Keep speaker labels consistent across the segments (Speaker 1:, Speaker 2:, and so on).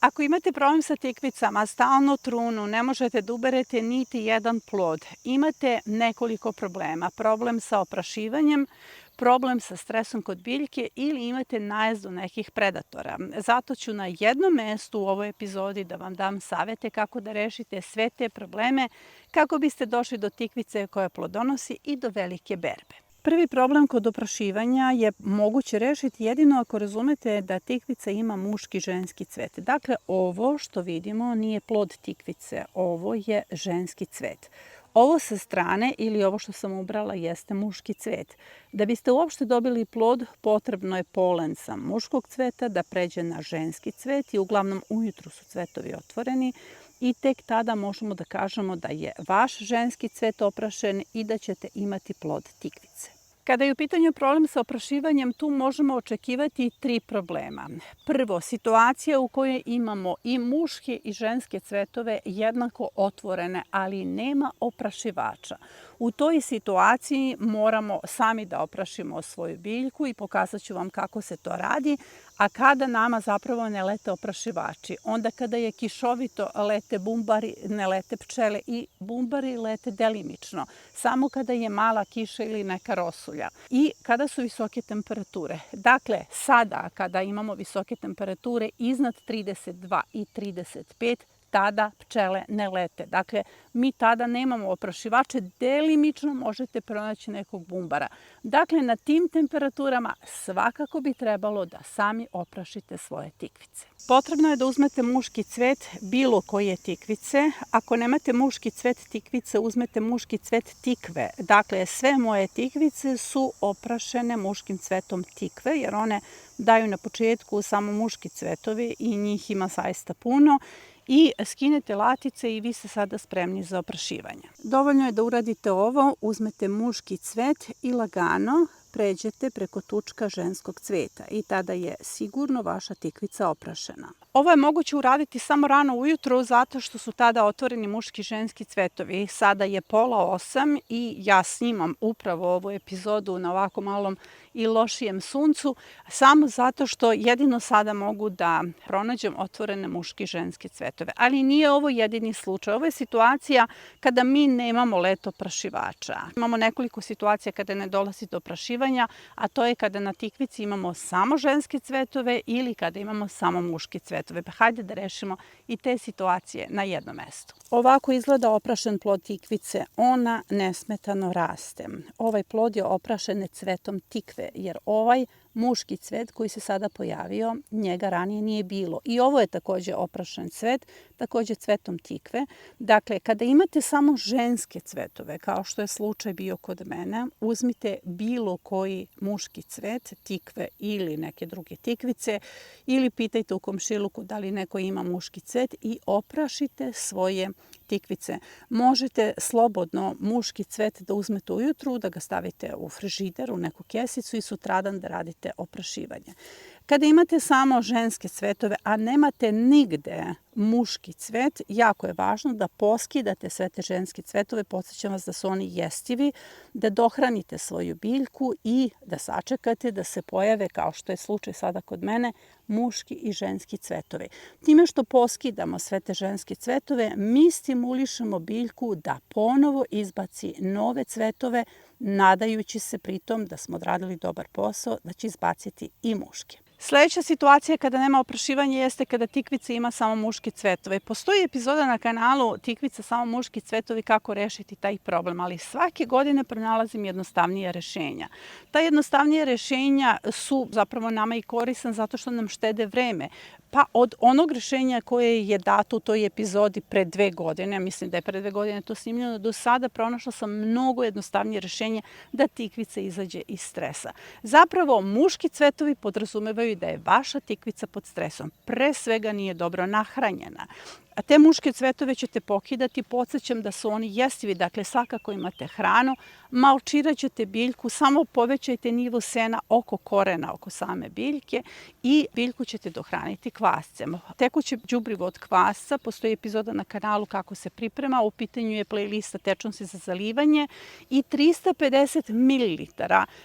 Speaker 1: Ako imate problem sa tikvicama, stalno trunu, ne možete da uberete niti jedan plod, imate nekoliko problema. Problem sa oprašivanjem, problem sa stresom kod biljke ili imate najezdu nekih predatora. Zato ću na jednom mestu u ovoj epizodi da vam dam savete kako da rešite sve te probleme, kako biste došli do tikvice koja plodonosi i do velike berbe. Prvi problem kod oprašivanja je moguće rešiti jedino ako razumete da tikvica ima muški i ženski cvet. Dakle, ovo što vidimo nije plod tikvice, ovo je ženski cvet. Ovo sa strane ili ovo što sam ubrala jeste muški cvet. Da biste uopšte dobili plod, potrebno je polen sa muškog cveta da pređe na ženski cvet i uglavnom ujutru su cvetovi otvoreni i tek tada možemo da kažemo da je vaš ženski cvet oprašen i da ćete imati plod tikvice. Kada je u pitanju problem sa oprašivanjem, tu možemo očekivati 3 problema. Prvo, situacija u kojoj imamo i muške i ženske cvetove jednako otvorene, ali nema oprašivača. U toj situaciji moramo sami da oprašimo svoju biljku i pokazat ću vam kako se to radi, a kada nama zapravo ne lete oprašivači. Onda kada je kišovito lete bumbari, ne lete pčele i bumbari lete delimično, samo kada je mala kiša ili neka rosulja i kada su visoke temperature. Dakle, sada kada imamo visoke temperature iznad 32 i 35, tada pčele ne lete. Dakle, mi tada nemamo oprašivače, delimično možete pronaći nekog bumbara. Dakle, na tim temperaturama svakako bi trebalo da sami oprašite svoje tikvice. Potrebno je da uzmete muški cvet bilo koje tikvice. Ako nemate muški cvet tikvice, uzmete muški cvet tikve. Dakle, sve moje tikvice su oprašene muškim cvetom tikve, jer one daju na početku samo muški cvetovi i njih ima zaista puno. I skinete latice i vi ste sada spremni za oprašivanje. Dovoljno je da uradite ovo, uzmete muški cvet i lagano pređete preko tučka ženskog cveta i tada je sigurno vaša tikvica oprašena. Ovo je moguće uraditi samo rano ujutru zato što su tada otvoreni muški i ženski cvetovi. Sada je 7:30 i ja snimam upravo ovu epizodu na ovako malom i lošijem suncu, samo zato što jedino sada mogu da pronađem otvorene muške i ženske cvetove. Ali nije ovo jedini slučaj. Ovo je situacija kada mi nemamo let oprašivača. Imamo nekoliko situacija kada ne dolazi do oprašivanja, a to je kada na tikvici imamo samo ženske cvetove ili kada imamo samo muške cvetove. Pa hajde da rešimo i te situacije na jednom mestu. Ovako izgleda oprašen plod tikvice. Ona nesmetano raste. Ovaj plod je oprašen cvetom tikve, jer ovaj muški cvet koji se sada pojavio, njega ranije nije bilo. I ovo je takođe oprašen cvet, takođe cvetom tikve. Dakle, kada imate samo ženske cvetove, kao što je slučaj bio kod mene, uzmite bilo koji muški cvet, tikve ili neke druge tikvice, ili pitajte u komšiluku da li neko ima muški cvet i oprašite svoje tikvice. Možete slobodno muški cvet da uzmete ujutru, da ga stavite u frižider, u neku kesicu i sutradan da radite oprašivanje. Kada imate samo ženske cvetove, a nemate nigde muški cvet, jako je važno da poskidate sve te ženske cvetove, podsjećam vas da su oni jestivi, da dohranite svoju biljku i da sačekate da se pojave, kao što je slučaj sada kod mene, muški i ženski cvetovi. Time što poskidamo sve te ženske cvetove, mi stimulišemo biljku da ponovo izbaci nove cvetove, nadajući se pritom da smo odradili dobar posao, da će izbaciti i muške. Sledeća situacija kada nema oprašivanja jeste kada tikvica ima samo muške cvetove. Postoji epizoda na kanalu Tikvica samo muški cvetovi kako rešiti taj problem, ali svake godine pronalazim jednostavnije rešenja. Ta jednostavnije rešenja su zapravo nama i korisna zato što nam štede vreme. Pa od onog rešenja koje je dato u toj epizodi pre 2 godine, mislim da je pre 2 godine to snimljeno, do sada pronašla sam mnogo jednostavnije rešenje da tikvica izađe iz stresa. Zapravo, muški cvetovi podrazumevaju da je vaša tikvica pod stresom. Pre svega nije dobro nahranjena. A te muške cvetove ćete pokidati, podsjećam da su oni jestivi, dakle svakako imate hranu, malčirat ćete biljku, samo povećajte nivo sena oko korena, oko same biljke i biljku ćete dohraniti kvascem. Tekuće đubrivo od kvasca, postoji epizoda na kanalu kako se priprema, u pitanju je playlista Tečnosti za zalivanje i 350 ml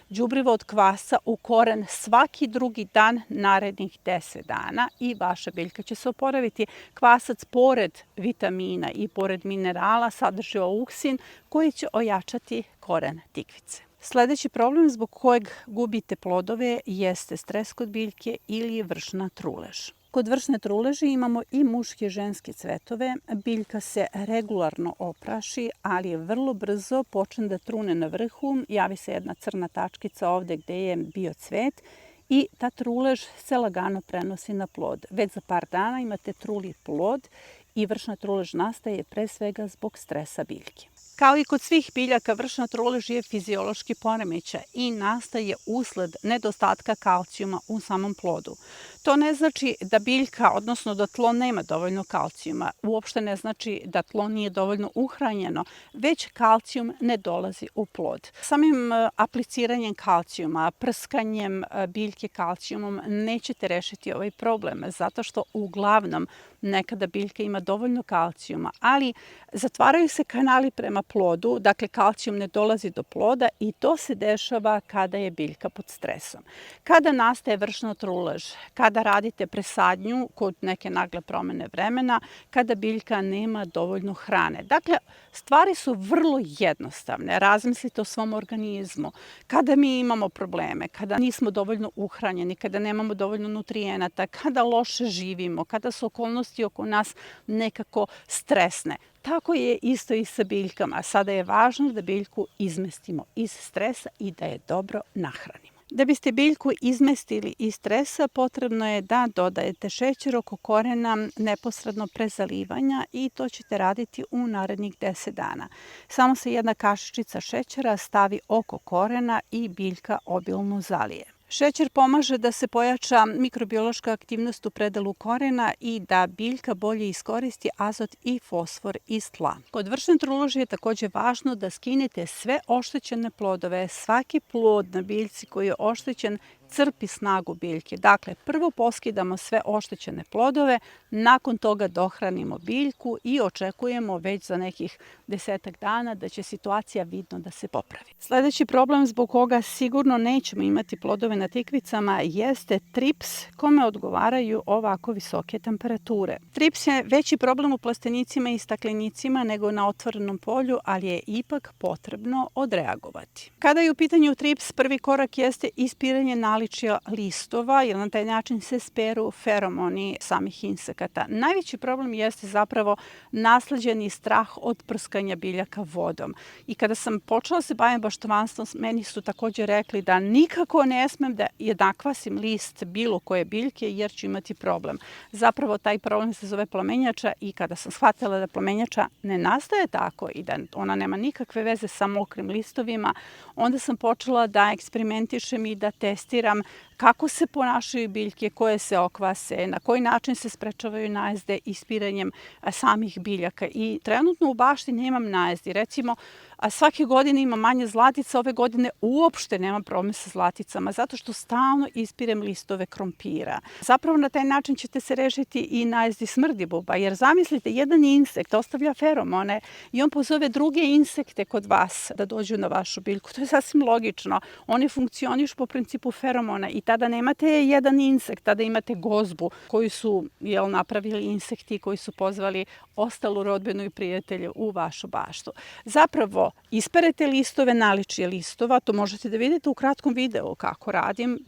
Speaker 1: đubrivo od kvasca u koren svaki drugi dan dan, narednih 10 dana i vaša biljka će se oporaviti. Kvasac pored vitamina i pored minerala sadrži auksin koji će ojačati koren tikvice. Sledeći problem zbog kojeg gubite plodove jeste stres kod biljke ili vršna trulež. Kod vršne truleži imamo i muške i ženske cvetove. Biljka se regularno opraši, ali vrlo brzo počne da trune na vrhu. Javi se jedna crna tačkica ovde gde je bio cvet i ta trulež se lagano prenosi na plod. Već za par dana imate truli plod i vršna trulež nastaje pre svega zbog stresa biljke. Kao i kod svih biljaka, vršna trulež je fiziološki poremećaj i nastaje usled nedostatka kalcijuma u samom plodu. To ne znači da biljka, odnosno da tlo nema dovoljno kalcijuma. Uopšte ne znači da tlo nije dovoljno uhranjeno, već kalcijum ne dolazi u plod. Samim apliciranjem kalcijuma, prskanjem biljke kalcijumom nećete rešiti ovaj problem, zato što uglavnom nekada biljka ima dovoljno kalcijuma, ali zatvaraju se kanali prema plodu, dakle kalcijum ne dolazi do ploda i to se dešava kada je biljka pod stresom. Kada nastaje vršna trulež, kada radite presadnju kod neke nagle promene vremena, kada biljka nema dovoljno hrane. Dakle, stvari su vrlo jednostavne. Razmislite o svom organizmu. Kada mi imamo probleme, kada nismo dovoljno uhranjeni, kada nemamo dovoljno nutrijenata, kada loše živimo, kada su okolnosti oko nas nekako stresne. Tako je isto i sa biljkama. Sada je važno da biljku izmestimo iz stresa i da je dobro nahranimo. Da biste biljku izmestili iz stresa, potrebno je da dodajete šećer oko korena neposredno pre zalivanja i to ćete raditi u narednih 10 dana. Samo se jedna kašičica šećera stavi oko korena i biljka obilno zalije. Šećer pomaže da se pojača mikrobiološka aktivnost u predelu korena i da biljka bolje iskoristi azot i fosfor iz tla. Kod vršne truleži je takođe važno da skinete sve oštećene plodove. Svaki plod na biljci koji je oštećen crpi snagu biljke. Dakle, prvo poskidamo sve oštećene plodove, nakon toga dohranimo biljku i očekujemo već za nekih 10 dana da će situacija vidno da se popravi. Sledeći problem zbog koga sigurno nećemo imati plodove na tikvicama jeste trips kome odgovaraju ovako visoke temperature. Trips je veći problem u plastenicima i staklenicima nego na otvorenom polju, ali je ipak potrebno odreagovati. Kada je u pitanju trips, prvi korak jeste ispiranje naličja listova, jer na taj način se speru feromoni samih insekata. Najveći problem jeste zapravo nasleđeni strah od prskanja biljaka vodom. I kada sam počela se bavim baštovanstvom, meni su takođe rekli da nikako ne smem da jednakvasim list bilo koje biljke jer ću imati problem. Zapravo taj problem se zove plamenjača i kada sam shvatila da plamenjača ne nastaje tako i da ona nema nikakve veze sa mokrim listovima, onda sam počela da eksperimentišem i da testiram kako se ponašaju biljke koje se okvase, na koji način se sprečavaju najezde ispiranjem samih biljaka. I trenutno u bašti nemam najezdi. Recimo, svake godine ima manje zlatica, ove godine uopšte nemam problem sa zlaticama, zato što stalno ispirem listove krompira. Zapravo na taj način ćete se rešiti i najezdi smrdibuba, jer zamislite, jedan insekt ostavlja feromone i on pozove druge insekte kod vas da dođu na vašu biljku. To je sasvim logično. Oni funkcionišu po principu feromona i tada nemate jedan insekt, tada imate gozbu koju su napravili insekti koji su pozvali ostalu rodbinu i prijatelje u vašu baštu. Zapravo, isperete listove, naličje listova, to možete da vidite u kratkom videu kako radim,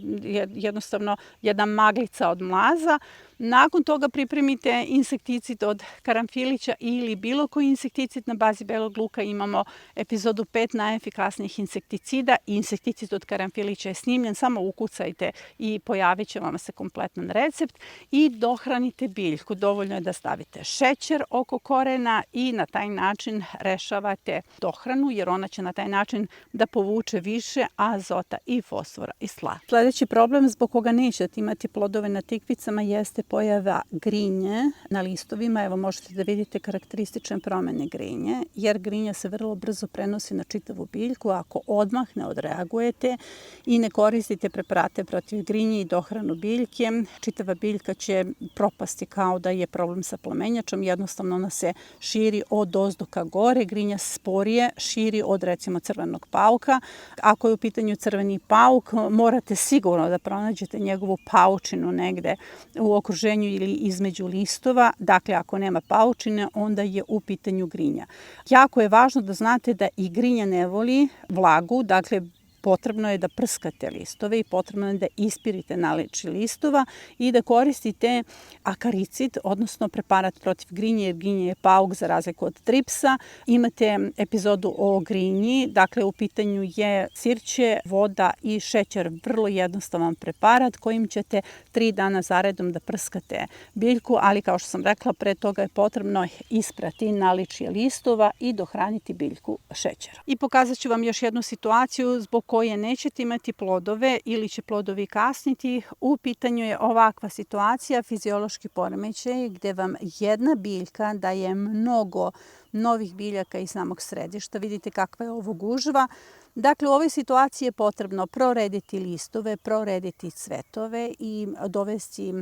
Speaker 1: jednostavno jedna maglica od mlaza. Nakon toga pripremite insekticid od karanfilića ili bilo koji insekticid na bazi belog luka. Imamo epizodu 5 najefikasnijih insekticida. Insekticid od karanfilića je snimljen, samo ukucajte i pojavit će vam se kompletan recept i dohranite biljku. Dovoljno je da stavite šećer oko korena i na taj način rešavate dohranu, jer ona će na taj način da povuče više azota i fosfora iz tla. Sledeći problem zbog koga nećete imati plodove na tikvicama jeste pojava grinje na listovima. Evo možete da vidite karakteristične promene grinje, jer grinja se vrlo brzo prenosi na čitavu biljku. Ako odmah ne odreagujete i ne koristite preparate protiv grinje i dohranu biljke, čitava biljka će propasti kao da je problem sa plamenjačom. Jednostavno ona se širi od ozdo ka gore, grinja sporije širi od recimo crvenog pauka. Ako je u pitanju crveni pauk, morate sigurno da pronađete njegovu paučinu negde u okruženju ili između listova. Dakle, ako nema paučine, onda je u pitanju grinja. Jako je važno da znate da i grinja ne voli vlagu, dakle, potrebno je da prskate listove i potrebno je da ispirite naličje listova i da koristite akaricid, odnosno preparat protiv grinje, jer grinje je pauk za razliku od tripsa. Imate epizodu o grinji, dakle u pitanju je sirće, voda i šećer, vrlo jednostavan preparat kojim ćete 3 dana zaredom da prskate biljku, ali kao što sam rekla, pre toga je potrebno isprati naličje listova i dohraniti biljku šećerom. I pokazat ću vam još jednu situaciju zbog koje nećete imati plodove ili će plodovi kasniti. U pitanju je ovakva situacija, fiziološki poremećaj, gde vam jedna biljka daje mnogo novih biljaka iz samog središta. Vidite kakva je ovo gužva. Dakle, u ovoj situaciji je potrebno prorediti listove, prorediti cvetove i dovesti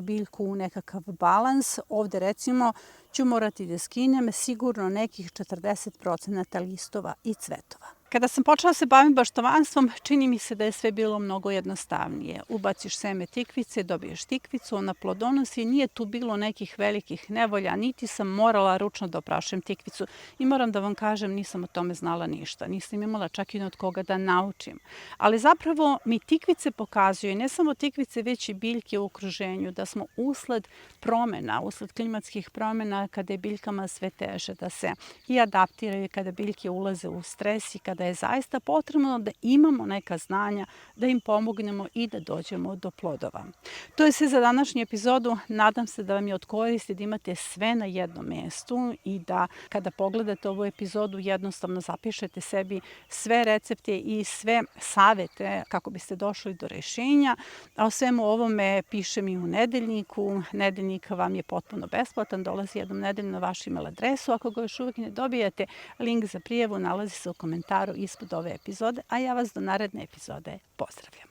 Speaker 1: biljku u nekakav balans. Ovde recimo ću morati da skinem sigurno nekih 40% listova i cvetova. Kada sam počela se bavim baštovanstvom, čini mi se da je sve bilo mnogo jednostavnije. Ubaciš seme tikvice, dobiješ tikvicu, ona plodonosi, nije tu bilo nekih velikih nevolja, niti sam morala ručno da oprašujem tikvicu. I moram da vam kažem, nisam o tome znala ništa, nisam imala čak i od koga da naučim. Ali zapravo mi tikvice pokazuju, ne samo tikvice, već i biljke u okruženju, da smo usled promena, usled klimatskih promena, kada je biljkama sve teže da se i adaptiraju, kada biljke ulaze u stres i kada je zaista potrebno da imamo neka znanja, da im pomognemo i da dođemo do plodova. To je sve za današnju epizodu. Nadam se da vam je od koristi, da imate sve na jednom mestu i da kada pogledate ovu epizodu jednostavno zapišete sebi sve recepte i sve savete kako biste došli do rešenja. A o svemu ovome pišem i u nedeljniku. Nedeljnik vam je potpuno besplatan, dolazi jednom nedeljno na vašu email adresu. Ako ga još uvijek ne dobijate, link za prijavu nalazi se u komentaru ispod ove epizode, a ja vas do naredne epizode pozdravljam.